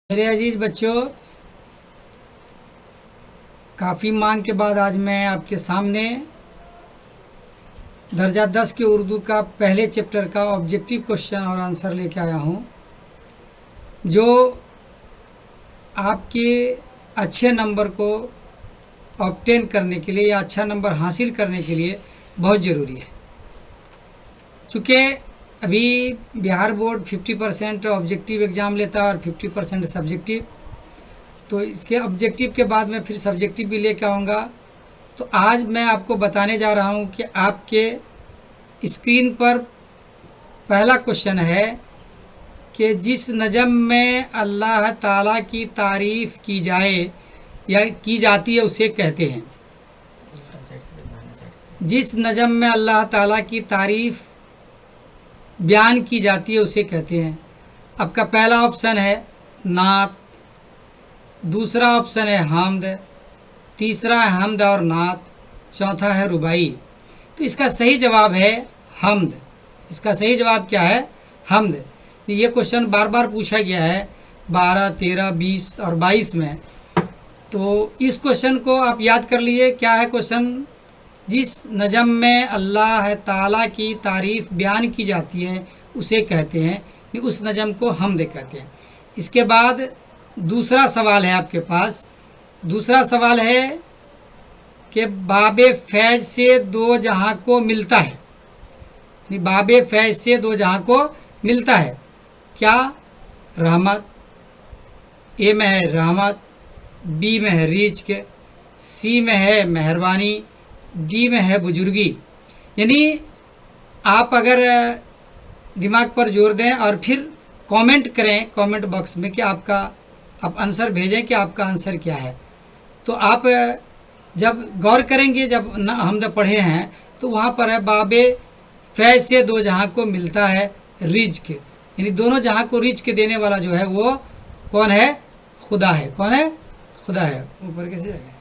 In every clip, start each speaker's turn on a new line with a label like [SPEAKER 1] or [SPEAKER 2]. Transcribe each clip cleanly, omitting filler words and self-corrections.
[SPEAKER 1] मेरे अजीज बच्चों, काफ़ी मांग के बाद आज मैं आपके सामने दर्जा 10 के उर्दू का पहले चैप्टर का ऑब्जेक्टिव क्वेश्चन और आंसर लेके आया हूँ, जो आपके अच्छे नंबर को ऑब्टेन करने के लिए या अच्छा नंबर हासिल करने के लिए बहुत ज़रूरी है। चूँकि अभी बिहार बोर्ड 50% ऑब्जेक्टिव एग्ज़ाम लेता है और 50% सब्जेक्टिव, तो इसके ऑब्जेक्टिव के बाद मैं फिर सब्जेक्टिव भी लेकर आऊँगा। तो आज मैं आपको बताने जा रहा हूँ कि आपके स्क्रीन पर पहला क्वेश्चन है कि जिस नज़म में अल्लाह ताला की तारीफ़ की जाए या की जाती है उसे कहते हैं। जिस नज़म में अल्लाह ताला की तारीफ़ बयान की जाती है उसे कहते हैं। आपका पहला ऑप्शन है नात, दूसरा ऑप्शन है हम्द, तीसरा है हम्द और नात, चौथा है रुबाई। तो इसका सही जवाब है हम्द। इसका सही जवाब क्या है? हम्द। ये क्वेश्चन बार बार पूछा गया है 12, 13, 20 और 22 में। तो इस क्वेश्चन को आप याद कर लिए। क्या है क्वेश्चन? जिस नज़म में अल्लाह ताला की तारीफ़ बयान की जाती है उसे कहते हैं, उस नज़म को हम्द कहते हैं। इसके बाद दूसरा सवाल है आपके पास। दूसरा सवाल है कि बाबे फैज़ से दो जहां को मिलता है, बाबे फैज़ से दो जहां को मिलता है। क्या? रहमत। ए में है रहमत, बी में है रिज़्क़, सी में है मेहरबानी, डी में है बुजुर्गी। यानी आप अगर दिमाग पर जोर दें और फिर कमेंट करें कमेंट बॉक्स में कि आप आंसर भेजें कि आपका आंसर क्या है। तो आप जब गौर करेंगे, जब हम जब पढ़े हैं तो वहाँ पर है बाबे फैज़ से दो जहाँ को मिलता है रिज़्क़, यानी दोनों जहाँ को रिज़्क़ देने वाला जो है वो कौन है? खुदा है। कौन है? खुदा है। ऊपर कैसे जाएगा?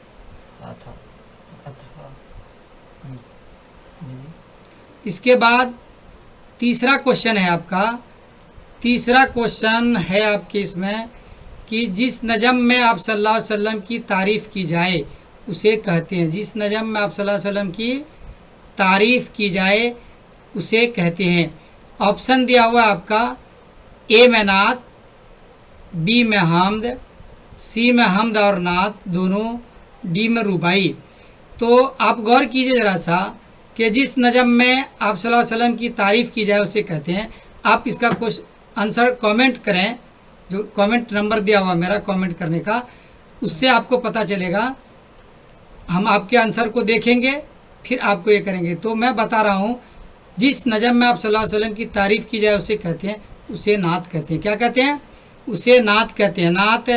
[SPEAKER 1] इसके बाद तीसरा क्वेश्चन है आपका। तीसरा क्वेश्चन है आपके इसमें कि जिस नज़म में आप सल्लल्लाहु अलैहि वसल्लम की तारीफ़ की जाए उसे कहते हैं। जिस नज़म में आप सल्लल्लाहु अलैहि वसल्लम की तारीफ़ की जाए उसे कहते हैं। ऑप्शन दिया हुआ आपका ए में नात, बी में हम्द, सी में हम्द और नात दोनों, डी में रुबाई। तो आप गौर कीजिए ज़रा सा कि जिस नज़म में आप सल्लल्लाहु अलैहि वसल्लम की तारीफ़ की जाए उसे कहते हैं। आप इसका कुछ आंसर कमेंट करें, जो कमेंट नंबर दिया हुआ मेरा कमेंट करने का, उससे आपको पता चलेगा। हम आपके आंसर को देखेंगे फिर आपको ये करेंगे। तो मैं बता रहा हूँ, जिस नज़म में आप सल्लल्लाहु अलैहि वसल्लम की तारीफ़ की जाए उसे कहते हैं, उसे नात कहते हैं। क्या कहते हैं? उसे नात कहते हैं। नात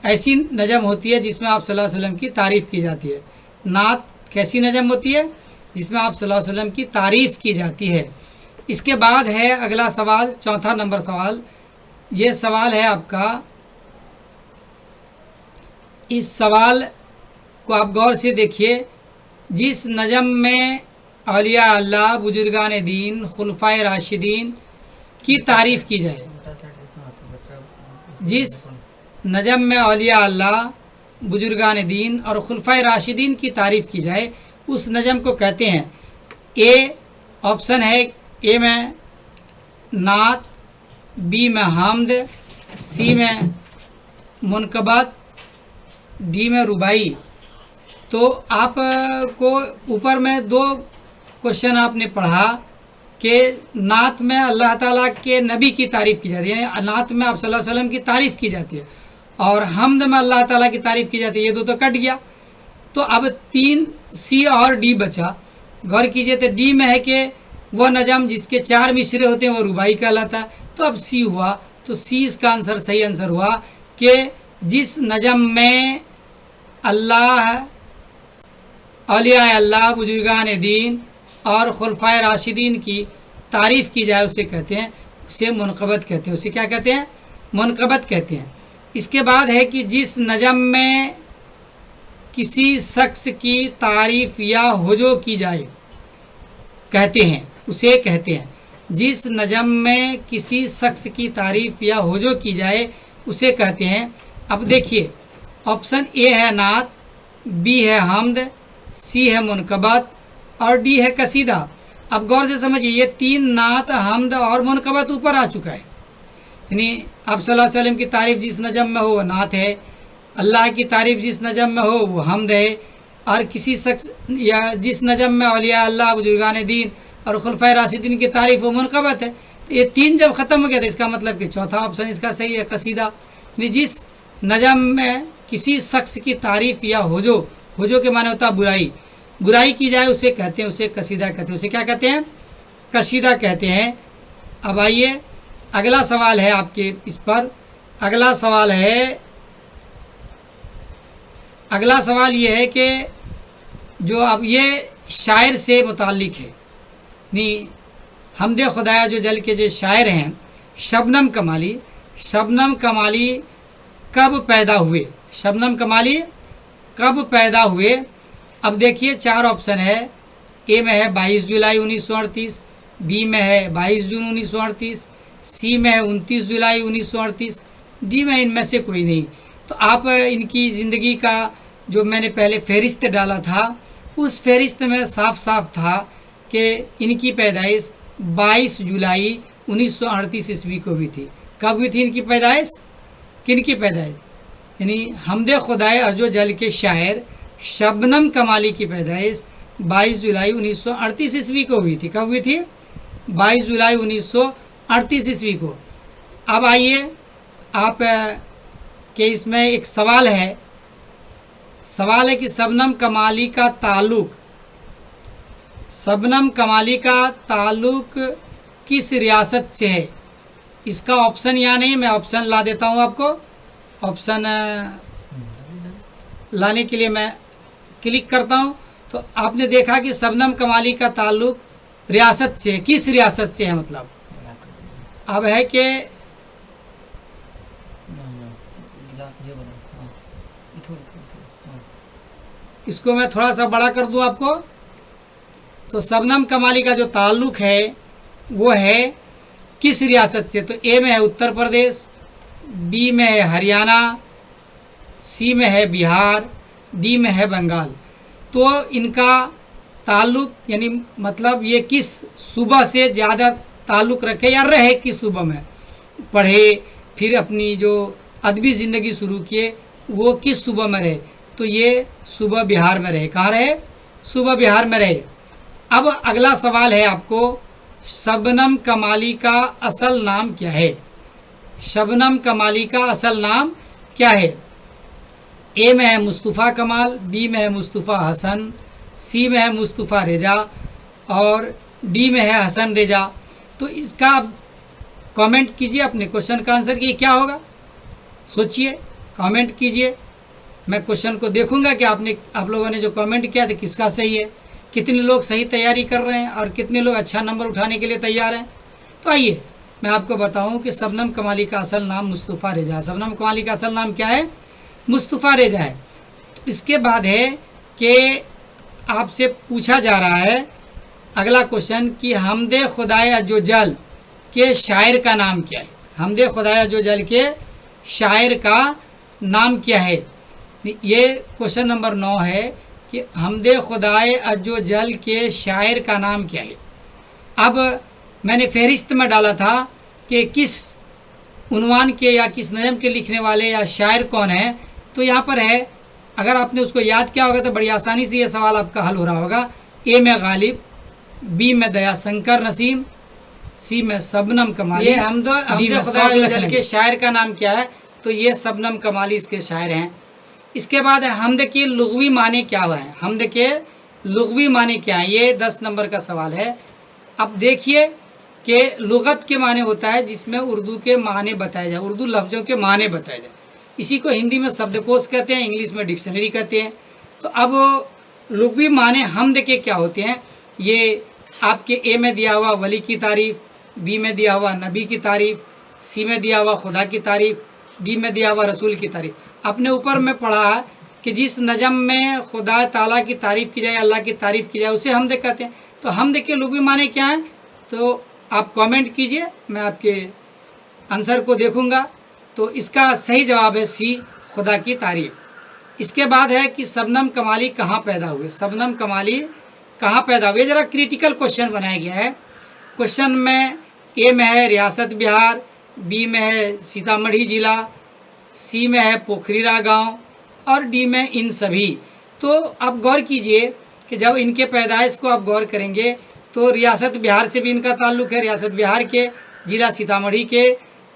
[SPEAKER 1] ऐसी नज़म होती है जिसमें आप सल्लल्लाहु अलैहि वसल्लम की तारीफ़ की जाती है। नात कैसी नज़म होती है? जिसमें आप सल्लल्लाहु अलैहि वसल्लम की तारीफ़ की जाती है। इसके बाद है अगला सवाल, चौथा नंबर सवाल। ये सवाल है आपका, इस सवाल को आप गौर से देखिए। जिस नज़म में औलिया अल्लाह, बुजुर्गान दीन, खुलफाए राशिदीन की तारीफ़ की जाए, जिस नज़म में औलिया अल्लाह, बुजुर्गान दीन और खुलफाए राशिदीन की तारीफ़ की जाए उस नज़म को कहते हैं। ए ऑप्शन है ए में नात, बी में हम्द, सी में मुनकबत, डी में रुबाई। तो आपको ऊपर में दो क्वेश्चन आपने पढ़ा कि नात में अल्लाह ताला के नबी की तारीफ़ की जाती है, यानी नात में आप सल्लल्लाहु अलैहि वसल्लम की तारीफ़ की जाती है, और हम्द में अल्लाह ताला की तारीफ़ की जाती है। ये दो तो कट गया। तो अब 3 सी और डी बचा। गौर कीजिए तो डी में है कि वह नज़म जिसके 4 मिसरे होते हैं वो रुबाई कहलाता है। तो अब सी हुआ, तो सी इसका आंसर सही आंसर हुआ कि जिस नज़म में अल्लाह, औलिया अल्लाह, बुजुर्गान दीन और खुलफाए राशिदीन की तारीफ़ की जाए उसे कहते हैं, उसे मुनक़बत कहते हैं। उसे क्या कहते हैं? मुनक़बत कहते हैं। इसके बाद है कि जिस नज़म में किसी शख्स की तारीफ़ या हुजू की जाए कहते हैं, उसे कहते हैं। जिस नज़म में किसी शख्स की तारीफ़ या हुजू की जाए उसे कहते हैं। अब देखिए, ऑप्शन ए है नात, बी है हमद, सी है मुनकबत और डी है कसीदा। अब गौर से समझिए, ये 3 नात, हमद और मुनकबत ऊपर आ चुका है। यानी आप सल्लल्लाहु अलैहि वसल्लम की तारीफ़ जिस नज़म में हो वो नात है, अल्लाह की तारीफ़ जिस नज़म में हो वो हमद है, और किसी शख्स या जिस नज़म में औलिया अल्लाह, बुजुर्गान दीन और खुलफाए राशिदीन की तारीफ़ वो मुनकबत है। तो ये 3 जब ख़त्म हो गया तो इसका मतलब कि चौथा ऑप्शन इसका सही है, कसीदा। यानी जिस नज़म में किसी शख्स की तारीफ़ या होजो के माने होता है बुराई, बुराई की जाए उसे कहते हैं, उसे कसीदा कहते हैं। उसे क्या कहते हैं? कसीदा कहते हैं। अब आइए, अगला सवाल है आपके इस पर। अगला सवाल ये है कि जो अब ये शायर से मुताल्लिक है। यानी हमदे खुदाया जो जल के जो शायर हैं, शबनम कमाली कब पैदा हुए? शबनम कमाली कब पैदा हुए? अब देखिए 4 ऑप्शन है। ए में है 22 जुलाई 1938, बी में है 22 जून 1938, सी में है 29 जुलाई 1938, डी में इनमें से कोई नहीं। तो आप इनकी ज़िंदगी का जो मैंने पहले फहरिस्त डाला था, उस फहरिस्त में साफ साफ था कि इनकी पैदाइश 22 जुलाई 1938 ईस्वी को हुई थी। कब हुई थी इनकी पैदाइश? किनकी पैदाइश? यानी हमदे खुदाए अजो जल के शायर शबनम कमाली की पैदाइश 22 जुलाई 1938 ईस्वी को हुई थी। कब हुई थी? 22 जुलाई 1938 ईस्वी को। अब आइए, आप के इसमें एक सवाल है कि शबनम कमाली का ताल्लुक किस रियासत से है? इसका ऑप्शन यहाँ नहीं, मैं ऑप्शन ला देता हूँ आपको। ऑप्शन लाने के लिए मैं क्लिक करता हूँ तो आपने देखा कि शबनम कमाली का ताल्लुक रियासत से, किस रियासत से है? मतलब अब है कि इसको मैं थोड़ा सा बड़ा कर दूं आपको। तो शबनम कमाली का जो ताल्लुक है वो है किस रियासत से? तो ए में है उत्तर प्रदेश, बी में है हरियाणा, सी में है बिहार, डी में है बंगाल। तो इनका ताल्लुक यानी मतलब ये किस सूबा से ज़्यादा ताल्लुक़ रखे या रहे, किस सूबा में पढ़े, फिर अपनी जो अदबी ज़िंदगी शुरू किए वो किस सूबा में रहे? तो ये सूबा बिहार में रहे। कहाँ रहे? सूबा बिहार में रहे। अब अगला सवाल है आपको, शबनम कमाली का असल नाम क्या है? शबनम कमाली का असल नाम क्या है? ए में है मुस्तफ़ा कमाल, बी में है मुस्तफ़ा हसन, सी में है मुस्तफ़ा रेजा और डी में है हसन रेजा। तो इसका कमेंट कीजिए अपने क्वेश्चन का आंसर कि क्या होगा। सोचिए, कमेंट कीजिए। मैं क्वेश्चन को देखूंगा कि आप लोगों ने जो कमेंट किया था किसका सही है, कितने लोग सही तैयारी कर रहे हैं और कितने लोग अच्छा नंबर उठाने के लिए तैयार हैं। तो आइए मैं आपको बताऊं कि शबनम कमाली का असल नाम मुस्तफ़ा रेजा है। शबनम कमाली का असल नाम क्या है? मुस्तफ़ा रेजा है। तो इसके बाद है कि आपसे पूछा जा रहा है अगला क्वेश्चन कि हमदे खुदाए अज़्ज़ो जल के शायर का नाम क्या है? हमदे खुदाए अज़्ज़ो जल के शायर का नाम क्या है? ये क्वेश्चन नंबर 9 है कि हमदे खुदाए अज़्ज़ो जल के शायर का नाम क्या है। अब मैंने फहरिस्त में डाला था कि किस उन्वान के या किस नज़म के लिखने वाले या शायर कौन है। तो यहाँ पर है, अगर आपने उसको याद किया होगा तो बड़ी आसानी से ये सवाल आपका हल हो रहा होगा। ए में गालिब, बी में दयाशंकर नसीम, सी में शबनम कमाली, डी में खुदाए के शायर का नाम क्या है? तो ये शबनम कमाली इसके शायर हैं। इसके बाद हमद के लुग़वी माने क्या है? हमद के लुग़वी माने क्या है? ये 10 नंबर का सवाल है। अब देखिए कि लुग़त के माने होता है जिसमें उर्दू के माने बताए जाए, उर्दू लफ्ज़ों के माने बताए जाए। इसी को हिंदी में शब्दकोश कहते हैं, इंग्लिश में डिक्शनरी कहते हैं। तो अब लुग़वी माने हमद के क्या होते हैं? ये आपके ए में दिया हुआ वली की तारीफ़, बी में दिया हुआ नबी की तारीफ़, सी में दिया हुआ खुदा की तारीफ़, डी में दिया हुआ रसूल की तारीफ़। अपने ऊपर में पढ़ा कि जिस नज़म में खुदा ताला की तारीफ़ की जाए, अल्लाह की तारीफ़ की जाए, उसे हमद कहते हैं। तो हमद के लुग़वी माने क्या हैं? तो आप कमेंट कीजिए, मैं आपके आंसर को देखूंगा। तो इसका सही जवाब है सी, खुदा की तारीफ। इसके बाद है कि शबनम कमाली कहाँ पैदा हुए। शबनम कमाली कहाँ पैदा हुए, ज़रा क्रिटिकल क्वेश्चन बनाया गया है। क्वेश्चन में ए में है रियासत बिहार, बी में है सीतामढ़ी जिला, सी में है पोखरीरा गांव और डी में इन सभी। तो आप गौर कीजिए कि जब इनके पैदाइश को आप गौर करेंगे तो रियासत बिहार से भी इनका ताल्लुक़ है, रियासत बिहार के, जिला सीतामढ़ी के,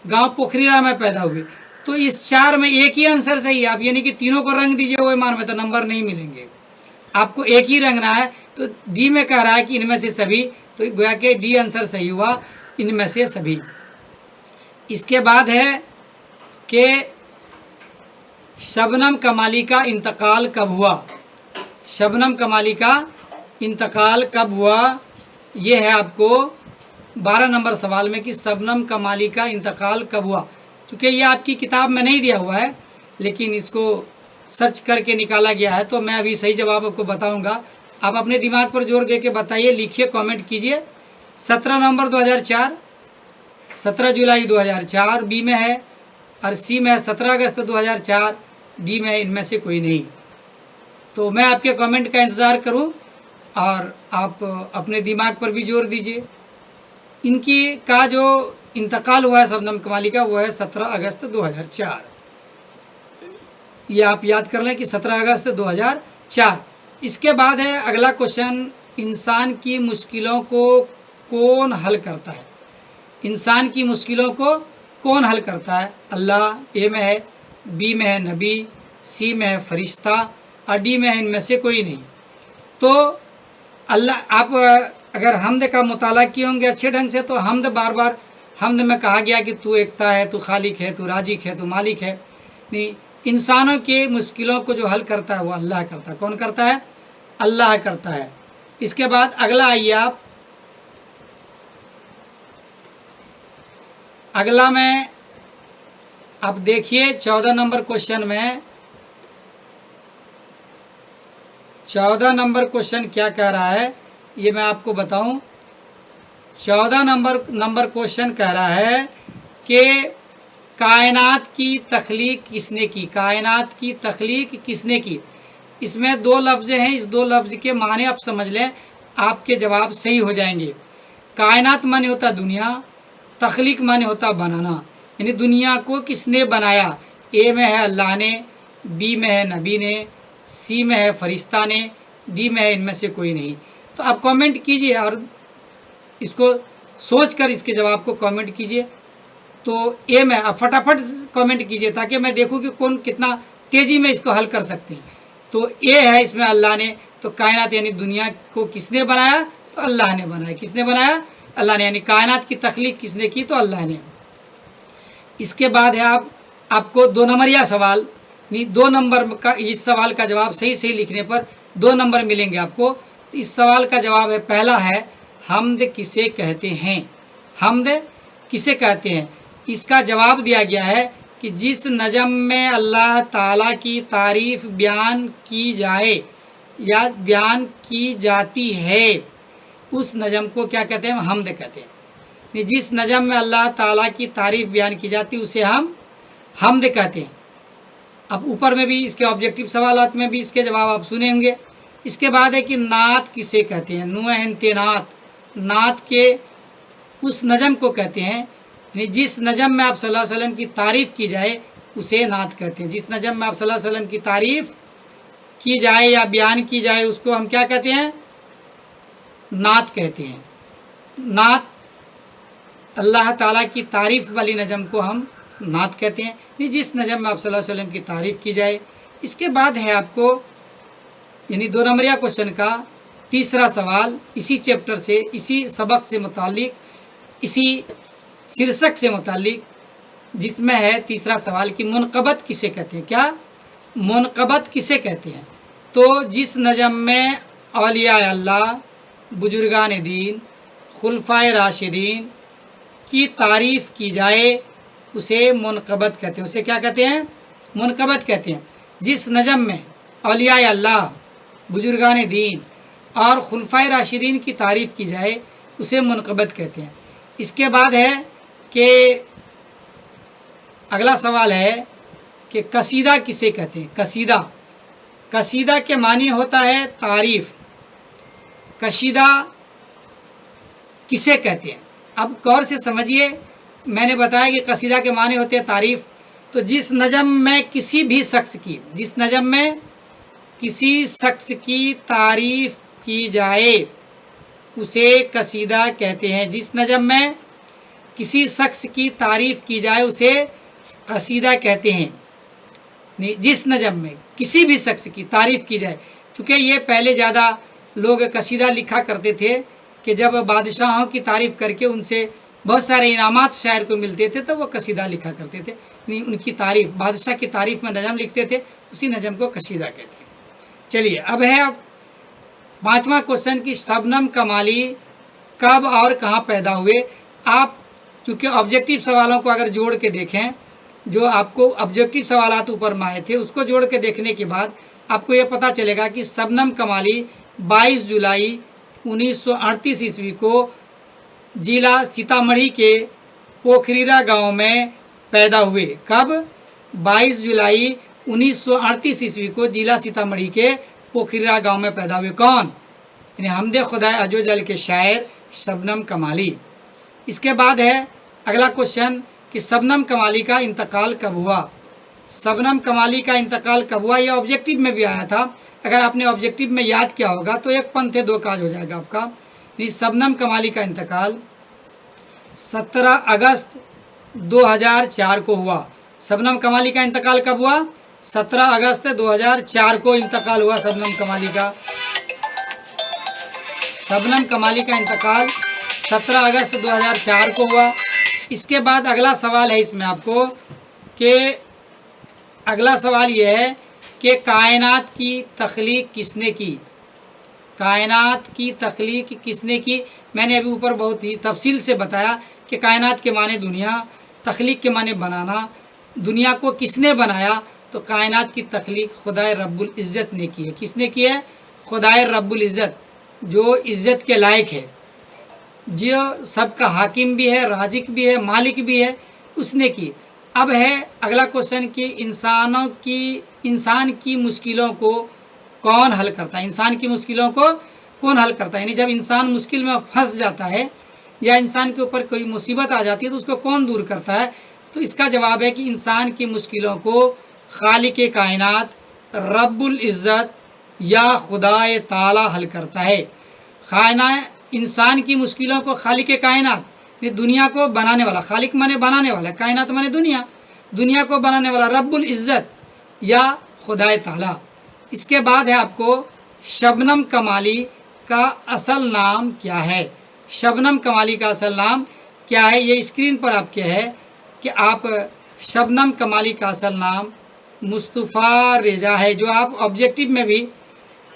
[SPEAKER 1] गांव पोखरीरा में पैदा हुए। तो इस चार में एक ही आंसर सही है। आप यानी कि तीनों को रंग दीजिए वो मान में, तो नंबर नहीं मिलेंगे, आपको एक ही रंगना है। तो डी में कह रहा है कि इनमें से सभी, तो गोया के डी आंसर सही हुआ, इनमें से सभी। इसके बाद है कि शबनम कमाली का इंतकाल कब हुआ। शबनम कमाली का इंतकाल कब हुआ, ये है आपको 12 नंबर सवाल में कि शबनम कमाली का इंतकाल कब हुआ। क्योंकि ये आपकी किताब में नहीं दिया हुआ है, लेकिन इसको सर्च करके निकाला गया है, तो मैं अभी सही जवाब आपको बताऊंगा। आप अपने दिमाग पर जोर दे के बताइए, लिखिए, कमेंट कीजिए। 17 नवंबर 2004, 17 जुलाई 2004 बी में है, और सी में है 17 अगस्त 2004, डी में इनमें से कोई नहीं। तो मैं आपके कमेंट का इंतज़ार करूं और आप अपने दिमाग पर भी जोर दीजिए। इनकी का जो इंतकाल हुआ है शबनम कमाली का, वो है 17 अगस्त 2004। ये आप याद कर लें कि 17 अगस्त 2004। इसके बाद है अगला क्वेश्चन, इंसान की मुश्किलों को कौन हल करता है। इंसान की मुश्किलों को कौन हल करता है। अल्लाह ए में है, बी में है नबी, सी में है फरिश्ता और डी में है इनमें से कोई नहीं। तो अल्लाह, आप अगर हमद का मुताला किए होंगे अच्छे ढंग से, तो हमद बार बार हमद में कहा गया कि तू एकता है, तू खालिक है, तू राजिक है, तू मालिक है। नहीं, इंसानों के मुश्किलों को जो हल करता है वो अल्लाह करता है। कौन करता है? अल्लाह करता है। इसके बाद अगला आइए आप, अगला में आप देखिए 14 नंबर क्वेश्चन में, 14 नंबर क्वेश्चन क्या कह रहा है ये मैं आपको बताऊं। 14 नंबर क्वेश्चन कह रहा है कि कायनात की तख्लीक किसने की। कायनात की तख्लीक किसने की। इसमें दो लफ्ज़ हैं, इस दो लफ्ज़ के माने आप समझ लें, आपके जवाब सही हो जाएंगे। कायनात माने होता दुनिया, तख्लीक माने होता बनाना, यानी दुनिया को किसने बनाया। ए में है अल्लाह ने, बी में है नबी ने, सी में है फरिश्ता ने, डी में है इनमें से कोई नहीं। तो आप कमेंट कीजिए और इसको सोच कर इसके जवाब को कमेंट कीजिए। तो ए में आप फटाफट कमेंट कीजिए ताकि मैं देखूं कि कौन कितना तेज़ी में इसको हल कर सकते हैं। तो ए है इसमें अल्लाह ने। तो कायनात यानी दुनिया को किसने बनाया, तो अल्लाह ने बनाया। किसने बनाया? अल्लाह ने। यानी कायनात की तख्लीक किसने की, तो अल्लाह ने। इसके बाद है आपको 2 नंबरिया सवाल, नहीं 2 नंबर का, इस सवाल का जवाब सही सही लिखने पर 2 नंबर मिलेंगे आपको। तो इस सवाल का जवाब है, पहला है हमद किसे कहते हैं। हमद किसे कहते हैं, इसका जवाब दिया गया है कि जिस नज़म में अल्लाह ताला की तारीफ़ बयान की जाए या बयान की जाती है, उस नज़म को क्या कहते हैं? हमद कहते हैं। जिस नज़म में अल्लाह ताला की तारीफ़ बयान की जाती है उसे हम हमद कहते हैं। अब ऊपर में भी इसके ऑब्जेक्टिव सवालात में भी इसके जवाब आप सुने होंगे। इसके बाद है कि नात किसे कहते हैं। नुअंते नात, नात के उस नज़म को कहते हैं, यानी जिस नज़म में आप सल्लल्लाहु अलैहि वसल्लम की तारीफ़ की जाए उसे नात कहते हैं। जिस नज़म में आप सल्लल्लाहु अलैहि वसल्लम की तारीफ़ की जाए या बयान की जाए उसको हम क्या कहते हैं? नात कहते हैं। नात, अल्लाह ताला की तारीफ़ वाली नज़म को हम नात कहते हैं, यानी जिस नज़म में आप सल्लल्लाहु अलैहि वसल्लम की तारीफ़ की जाए। इसके बाद है आपको यानी 2 नंबरिया क्वेश्चन का तीसरा सवाल, इसी चैप्टर से, इसी सबक से मुतालिक, इसी शीर्षक से मुतालिक, जिसमें है तीसरा सवाल कि मुनक़बत किसे कहते हैं। क्या? मुनक़बत किसे कहते हैं। तो जिस नज़म में औलिया अल्लाह, बुजुर्गान दीन, खुलफाए राशिदीन की तारीफ़ की जाए उसे मुनक़बत कहते हैं। उसे क्या कहते हैं? मुनक़बत कहते हैं। जिस नज़म में औलिया अल्लाह, बुजुर्गान दीन और खुलफाए राशिदीन की तारीफ़ की जाए उसे मुनक़बत कहते हैं। इसके बाद है कि अगला सवाल है कि कसीदा किसे कहते हैं। कसीदा, कसीदा के माने होता है तारीफ। कसीदा किसे कहते हैं, अब गौर से समझिए। मैंने बताया कि कसीदा के माने होते हैं तारीफ। तो जिस नज़म में किसी भी शख्स की, जिस नज़म में किसी शख्स की तारीफ की जाए उसे कसीदा कहते हैं। जिस नज़म में किसी शख्स की तारीफ की जाए उसे कसीदा कहते हैं। नहीं, जिस नज़म में किसी भी शख्स की तारीफ की जाए, क्योंकि ये पहले ज़्यादा लोग कसीदा लिखा करते थे कि जब बादशाहों की तारीफ करके उनसे बहुत सारे इनामात शायर को मिलते थे तो वो कसीदा लिखा करते थे। नहीं, उनकी तारीफ, बादशाह की तारीफ में नज़म लिखते थे, उसी नज़म को कसीदा कहते हैं। चलिए अब है पांचवा क्वेश्चन कि शबनम कमाली कब और कहाँ पैदा हुए। आप चूँकि ऑब्जेक्टिव सवालों को अगर जोड़ के देखें, जो आपको ऑब्जेक्टिव सवालात ऊपर में आए थे उसको जोड़ के देखने के बाद आपको ये पता चलेगा कि शबनम कमाली 22 जुलाई 1938 ईस्वी को जिला सीतामढ़ी के पोखरीरा गांव में पैदा हुए। कब? 22 जुलाई 1938 ईस्वी को जिला सीतामढ़ी के पोखरीरा गांव में पैदा हुए। कौन? यानी हमदे खुदा अजोजल के शायर शबनम कमाली। इसके बाद है अगला क्वेश्चन कि शबनम कमाली का इंतकाल कब हुआ। शबनम कमाली का इंतकाल कब हुआ, यह ऑब्जेक्टिव में भी आया था। अगर आपने ऑब्जेक्टिव में याद किया होगा तो एक पंथे दो काज हो जाएगा आपका। शबनम कमाली का इंतकाल 17 अगस्त 2004 को हुआ। शबनम कमाली का इंतकाल कब हुआ? 17 अगस्त 2004 को इंतकाल हुआ शबनम कमाली का। शबनम कमाली का इंतकाल 17 अगस्त 2004 को हुआ। इसके बाद अगला सवाल है इसमें आपको कि अगला सवाल यह है कि कायनात की तख्लीक किसने की। कायनात की तख्लीक किसने की। मैंने अभी ऊपर बहुत ही तफसील से बताया कि कायनात के माने दुनिया, तख्लीक के माने बनाना। दुनिया को किसने बनाया? तो कायनात की तख्लीक खुदाए रब्बुल इज़्ज़त ने की है। किसने की है? खुदाए रब्बुल इज़्ज़त, जो इज़्ज़त के लायक है, जो सबका हाकिम भी है, राजिक भी है, मालिक भी है, उसने की। अब है अगला क्वेश्चन कि इंसान की मुश्किलों को कौन हल करता है। इंसान की मुश्किलों को कौन हल करता है, यानी जब इंसान मुश्किल में फंस जाता है या इंसान के ऊपर कोई मुसीबत आ जाती है तो उसको कौन दूर करता है। तो इसका जवाब है कि इंसान की मुश्किलों को खालिक कायनात रब्बुल इज़्ज़त या खुदाए ताला हल करता है। इंसान की मुश्किलों को खालिक कायनात, ये दुनिया को बनाने वाला, खालिक माने बनाने वाला, कायनात माने दुनिया, दुनिया को बनाने वाला रब्बुल इज़्ज़त या खुदाए ताला। इसके बाद है आपको शबनम कमाली का असल नाम क्या है। शबनम कमाली का असल नाम क्या है, ये स्क्रीन पर आपके है कि आप शबनम कमाली का असल नाम मुस्तफ़ा रेजा है, जो आप ऑब्जेक्टिव में भी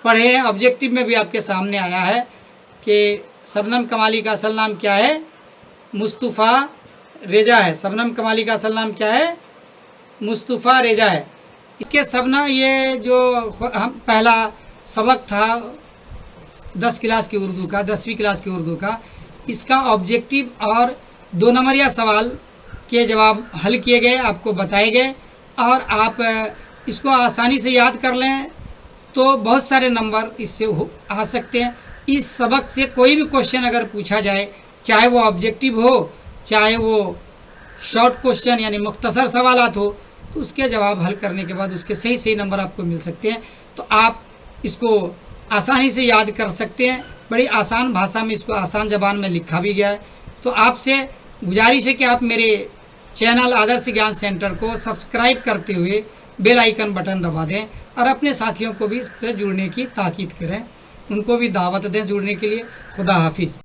[SPEAKER 1] पढ़े हैं, ऑब्जेक्टिव में भी आपके सामने आया है कि शबनम कमाली का असल नाम क्या है, मुस्तफ़ा रेजा है। शबनम कमाली का असल नाम क्या है? मुस्तफ़ा रेजा है। इसके शबनम, ये जो हम पहला सबक था 10 क्लास की उर्दू का, 10वीं क्लास की उर्दू का, इसका ऑब्जेक्टिव और 2 नंबरिया सवाल के जवाब हल किए गए, आपको बताए गए, और आप इसको आसानी से याद कर लें तो बहुत सारे नंबर इससे आ सकते हैं। इस सबक से कोई भी क्वेश्चन अगर पूछा जाए, चाहे वो ऑब्जेक्टिव हो, चाहे वो शॉर्ट क्वेश्चन यानी मुख्तसर सवालात हो, तो उसके जवाब हल करने के बाद उसके सही सही नंबर आपको मिल सकते हैं। तो आप इसको आसानी से याद कर सकते हैं। बड़ी आसान भाषा में इसको आसान ज़बान में लिखा भी गया है। तो आपसे गुजारिश है कि आप मेरे चैनल आदर्श ज्ञान सेंटर को सब्सक्राइब करते हुए बेल आइकन बटन दबा दें और अपने साथियों को भी इस पर जुड़ने की ताकीद करें, उनको भी दावत दें जुड़ने के लिए। खुदा हाफिज़।